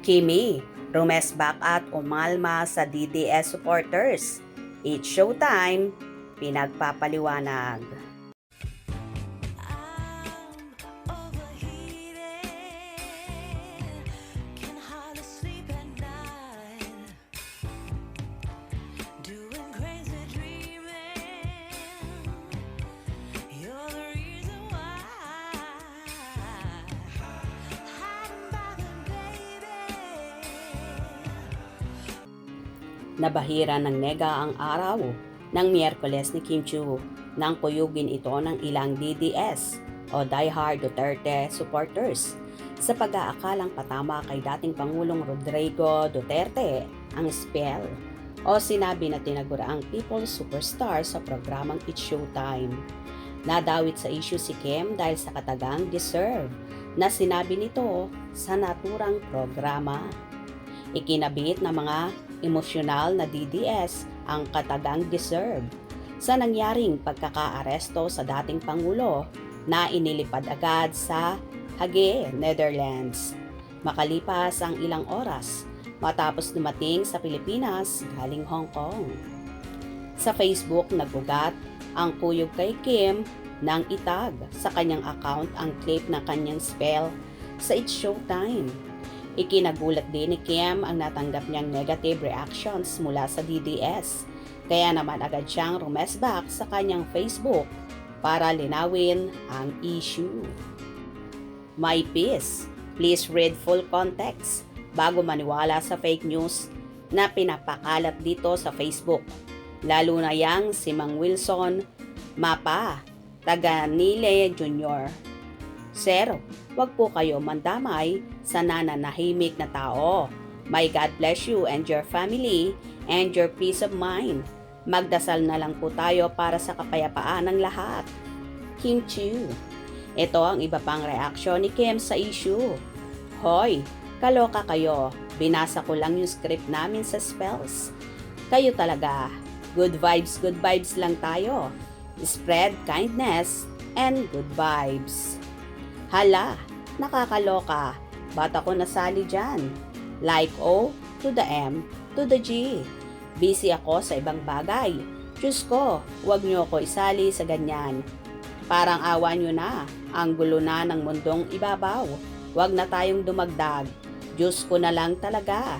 Kimi, rumesbak at umalma sa DDS supporters. It's showtime, pinagpapaliwanag. Nabahira ng nega ang araw ng Miyerkules ni Kim Chiu nang kuyugin ito ng ilang DDS o diehard Duterte supporters sa pag-aakalang patama kay dating Pangulong Rodrigo Duterte ang spell o sinabi na tinaguraang People's Superstar sa programang It's Showtime. Nadawit sa issue si Kim dahil sa katagang deserve na sinabi nito sa naturang programa. Ikinabit ng mga emosyonal na DDS ang katagang deserve sa nangyaring pagkakaaresto sa dating Pangulo na inilipad agad sa Hague, Netherlands. Makalipas ang ilang oras matapos dumating sa Pilipinas galing Hong Kong. Sa Facebook nagugat ang kuyog kay Kim nang itag sa kanyang account ang clip ng kanyang spell sa It's Showtime. Ikinagulat din ni Kim ang natanggap niyang negative reactions mula sa DDS. Kaya naman agad siyang rumesbak sa kanyang Facebook para linawin ang issue. My peace. Please read full context bago maniwala sa fake news na pinapakalat dito sa Facebook. Lalo na yang si Mang Wilson Mapa, taga Nile Jr. Sir, wag po kayo mandamay sa nananahimik na tao. May God bless you and your family and your peace of mind. Magdasal na lang po tayo para sa kapayapaan ng lahat. Kim Chiu. Ito ang iba pang reaksyon ni Kim sa issue. Hoy, kaloka kayo. Binasa ko lang yung script namin sa spells. Kayo talaga. Good vibes lang tayo. Spread kindness and good vibes. Hala, nakakaloka. Ba't ako nasali dyan? Like O to the M to the G. Busy ako sa ibang bagay. Diyos ko, huwag niyo ako isali sa ganyan. Parang awa niyo na. Ang gulo na ng mundong ibabaw. Huwag na tayong dumagdag. Diyos ko na lang talaga.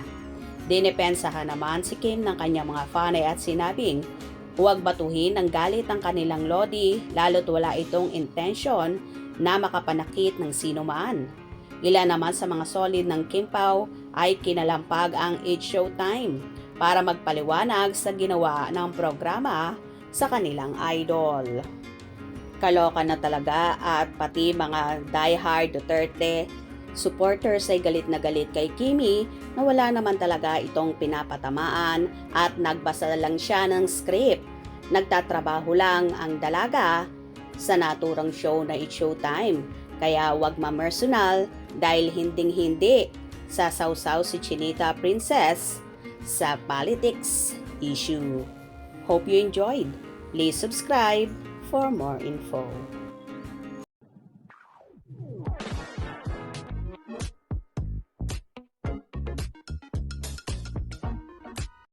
Dinepensahan naman si Kim ng kanyang mga fanay at sinabing, huwag batuhin ng galit ang kanilang lodi lalo't wala itong intensyon na makapanakit ng sino man. Ilan naman sa mga solid ng Kim Pao ay kinalampag ang It's Showtime para magpaliwanag sa ginawa ng programa sa kanilang idol. Kaloka na talaga at pati mga diehard Duterte supporters ay galit na galit kay Kimi na wala naman talaga itong pinapatamaan at nagbasa lang siya ng script. Nagtatrabaho lang ang dalaga sa naturang show na It's Showtime. Kaya wag ma-personal dahil hinding-hindi sasawsaw si Chinita Princess sa politics issue. Hope you enjoyed. Please subscribe for more info.